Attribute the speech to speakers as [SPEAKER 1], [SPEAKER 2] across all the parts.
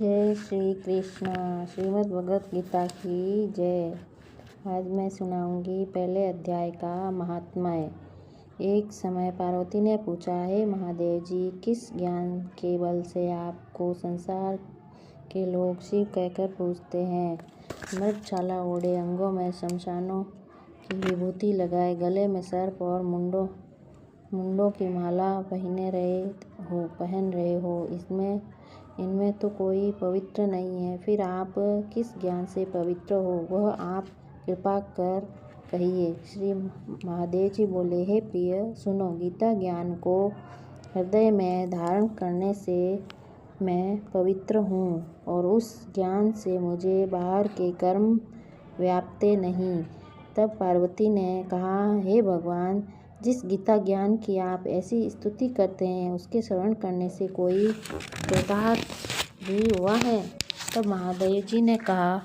[SPEAKER 1] जय श्री कृष्ण। श्रीमद् भगवत गीता की जय। आज मैं सुनाऊंगी पहले अध्याय का महात्म्य। एक समय पार्वती ने पूछा, हे महादेव जी, किस ज्ञान के बल से आपको संसार के लोग शिव कहकर पूजते हैं? मृगछाला ओढ़े, अंगों में शमशानों की विभूति लगाए, गले में सर्प और मुंडों की माला पहन रहे हो, इनमें तो कोई पवित्र नहीं है। फिर आप किस ज्ञान से पवित्र हो, वह आप कृपा कर कहिए। श्री महादेव जी बोले, हे प्रिय, सुनो। गीता ज्ञान को हृदय में धारण करने से मैं पवित्र हूँ और उस ज्ञान से मुझे बाहर के कर्म व्यापते नहीं। तब पार्वती ने कहा, हे भगवान, जिस गीता ज्ञान की आप ऐसी स्तुति करते हैं, उसके श्रवण करने से कोई कृतार्थ भी हुआ है? तब महादेव जी ने कहा,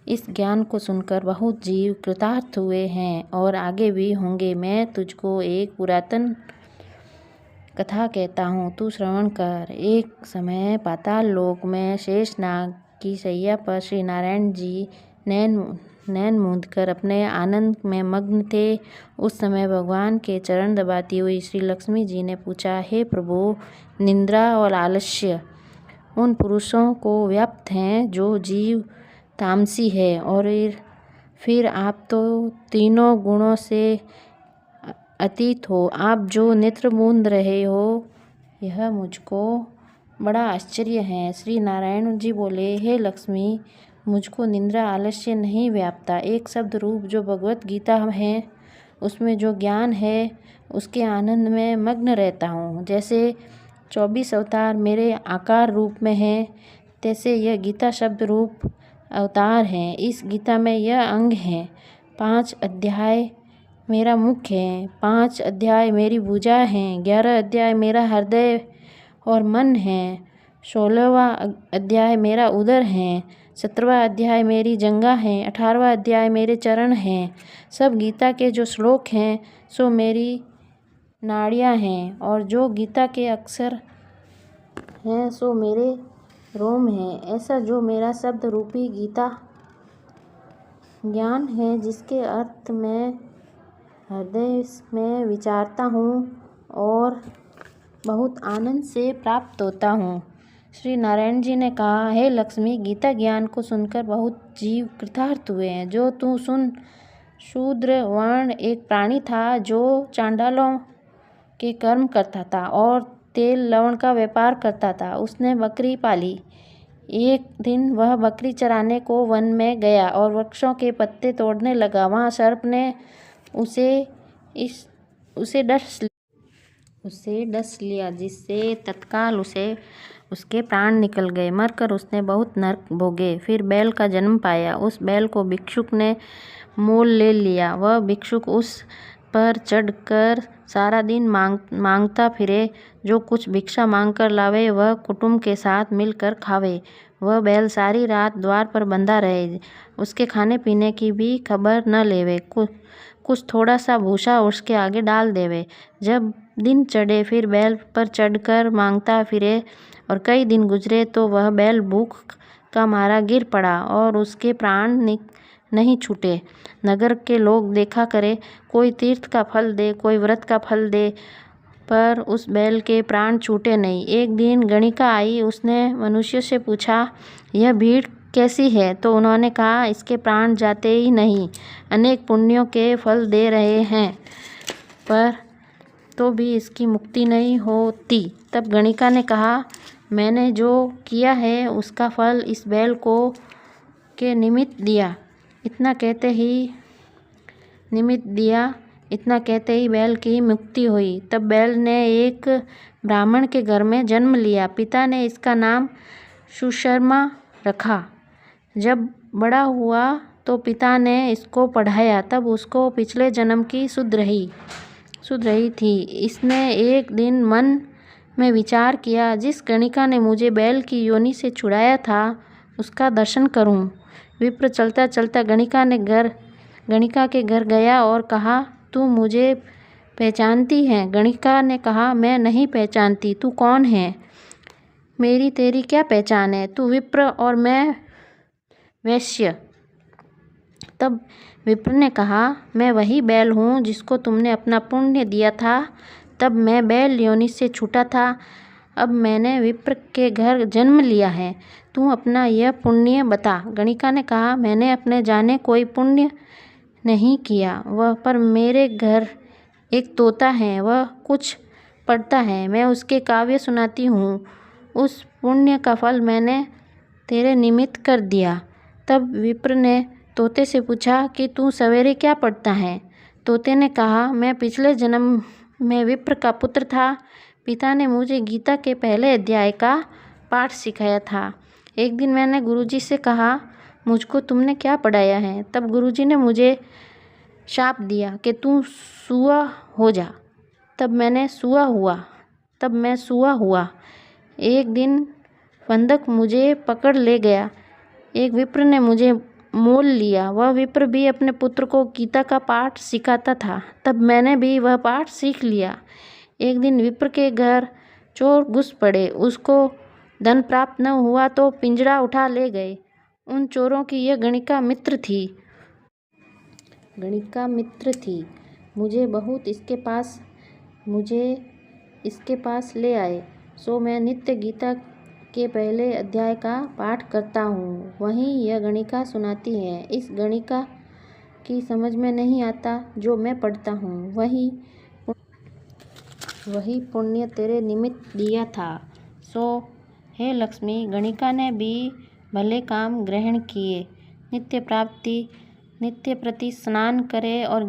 [SPEAKER 1] इस ज्ञान को सुनकर बहुत जीव कृतार्थ हुए हैं और आगे भी होंगे। मैं तुझको एक पुरातन कथा कहता हूँ, तू श्रवण कर। एक समय पाताल लोक में शेषनाग की शैया पर श्री नारायण जी नैन मूंद कर अपने आनंद में मग्न थे। उस समय भगवान के चरण दबाती हुई श्री लक्ष्मी जी ने पूछा, हे प्रभु, निद्रा और आलस्य उन पुरुषों को व्याप्त हैं जो जीव तामसी है, और फिर आप तो तीनों गुणों से अतीत हो। आप जो नेत्र मूंद रहे हो, यह मुझको बड़ा आश्चर्य है। श्री नारायण जी बोले, हे लक्ष्मी, मुझको निद्रा आलस्य नहीं व्यापता। एक शब्द रूप जो भगवत गीता है, उसमें जो ज्ञान है, उसके आनंद में मग्न रहता हूँ। जैसे 24 अवतार मेरे आकार रूप में हैं, तैसे यह गीता शब्द रूप अवतार हैं। इस गीता में यह अंग हैं। 5 अध्याय मेरा मुख है, 5 अध्याय मेरी भुजा हैं, 11 अध्याय मेरा हृदय और मन है, 16वां अध्याय मेरा उदर है, 17वां अध्याय मेरी जंघा है, 18वां अध्याय मेरे चरण हैं। सब गीता के जो श्लोक हैं, सो मेरी नाड़ियाँ हैं, और जो गीता के अक्षर हैं, सो मेरे रोम हैं। ऐसा जो मेरा शब्द रूपी गीता ज्ञान है, जिसके अर्थ मैं हृदय में विचारता हूँ और बहुत आनंद से प्राप्त होता हूँ। श्री नारायण जी ने कहा, हे लक्ष्मी, गीता ज्ञान को सुनकर बहुत जीव कृतार्थ हुए हैं। जो तू सुन। शूद्र वर्ण एक प्राणी था जो चांडालों के कर्म करता था और तेल लवण का व्यापार करता था। उसने बकरी पाली। एक दिन वह बकरी चराने को वन में गया और वृक्षों के पत्ते तोड़ने लगा। वहाँ सर्प ने उसे डस लिया, जिससे तत्काल उसके प्राण निकल गए। मरकर उसने बहुत नरक भोगे। फिर बैल का जन्म पाया। उस बैल को भिक्षुक ने मोल ले लिया। वह भिक्षुक उस पर चढ़कर सारा दिन मांगता फिरे। जो कुछ भिक्षा मांगकर लावे, वह कुटुंब के साथ मिलकर खावे। वह बैल सारी रात द्वार पर बंधा रहे, उसके खाने पीने की भी खबर न लेवे। कुछ थोड़ा सा भूसा उसके आगे डाल देवे। जब दिन चढ़े, फिर बैल पर चढ़कर मांगता फिरे, और कई दिन गुजरे तो वह बैल भूख का मारा गिर पड़ा और उसके प्राण नहीं छूटे। नगर के लोग देखा करे, कोई तीर्थ का फल दे, कोई व्रत का फल दे, पर उस बैल के प्राण छूटे नहीं। एक दिन गणिका आई। उसने मनुष्य से पूछा, यह भीड़ कैसी है? तो उन्होंने कहा, इसके प्राण जाते ही नहीं, अनेक पुण्यों के फल दे रहे हैं, पर तो भी इसकी मुक्ति नहीं होती। तब गणिका ने कहा, मैंने जो किया है उसका फल इस बैल को के निमित्त दिया। इतना कहते ही बैल की मुक्ति हुई। तब बैल ने एक ब्राह्मण के घर में जन्म लिया। पिता ने इसका नाम सुशर्मा रखा। जब बड़ा हुआ तो पिता ने इसको पढ़ाया। तब उसको पिछले जन्म की सुध रही थी। इसने एक दिन मन में विचार किया, जिस गणिका ने मुझे बैल की योनि से छुड़ाया था, उसका दर्शन करूं। विप्र चलता चलता गणिका के घर गया और कहा, तू मुझे पहचानती है? गणिका ने कहा, मैं नहीं पहचानती, तू कौन है? मेरी तेरी क्या पहचान है, तू विप्र और मैं वैश्य। तब विप्र ने कहा, मैं वही बैल हूँ जिसको तुमने अपना पुण्य दिया था। तब मैं बैल योनि से छूटा था, अब मैंने विप्र के घर जन्म लिया है। तू अपना यह पुण्य बता। गणिका ने कहा, मैंने अपने जाने कोई पुण्य नहीं किया, वह पर मेरे घर एक तोता है, वह कुछ पढ़ता है, मैं उसके काव्य सुनाती हूँ। उस पुण्य का फल मैंने तेरे निमित्त कर दिया। तब विप्र ने तोते से पूछा कि तू सवेरे क्या पढ़ता है। तोते ने कहा, मैं पिछले जन्म में विप्र का पुत्र था। पिता ने मुझे गीता के पहले अध्याय का पाठ सिखाया था। एक दिन मैंने गुरुजी से कहा, मुझको तुमने क्या पढ़ाया है। तब गुरुजी ने मुझे शाप दिया कि तू सूआ हो जा। तब मैं सूआ हुआ। एक दिन फंदक मुझे पकड़ ले गया। एक विप्र ने मुझे मोल लिया। वह विप्र भी अपने पुत्र को गीता का पाठ सिखाता था। तब मैंने भी वह पाठ सीख लिया। एक दिन विप्र के घर चोर घुस पड़े। उसको धन प्राप्त न हुआ तो पिंजड़ा उठा ले गए। उन चोरों की यह गणिका मित्र थी। मुझे इसके पास ले आए। सो मैं नित्य गीता के पहले अध्याय का पाठ करता हूँ। वहीं यह गणिका सुनाती है। इस गणिका की समझ में नहीं आता जो मैं पढ़ता हूँ। वही पुण्य तेरे निमित्त दिया था। सो हे लक्ष्मी, गणिका ने भी भले काम ग्रहण किए। नित्य प्रति स्नान करे और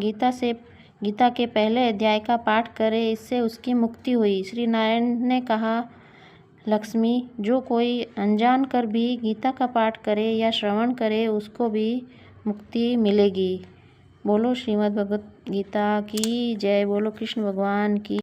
[SPEAKER 1] गीता के पहले अध्याय का पाठ करे, इससे उसकी मुक्ति हुई। श्री नारायण ने कहा, लक्ष्मी, जो कोई अनजान कर भी गीता का पाठ करे या श्रवण करे, उसको भी मुक्ति मिलेगी। बोलो श्रीमद् भगवत गीता की जय। बोलो कृष्ण भगवान की।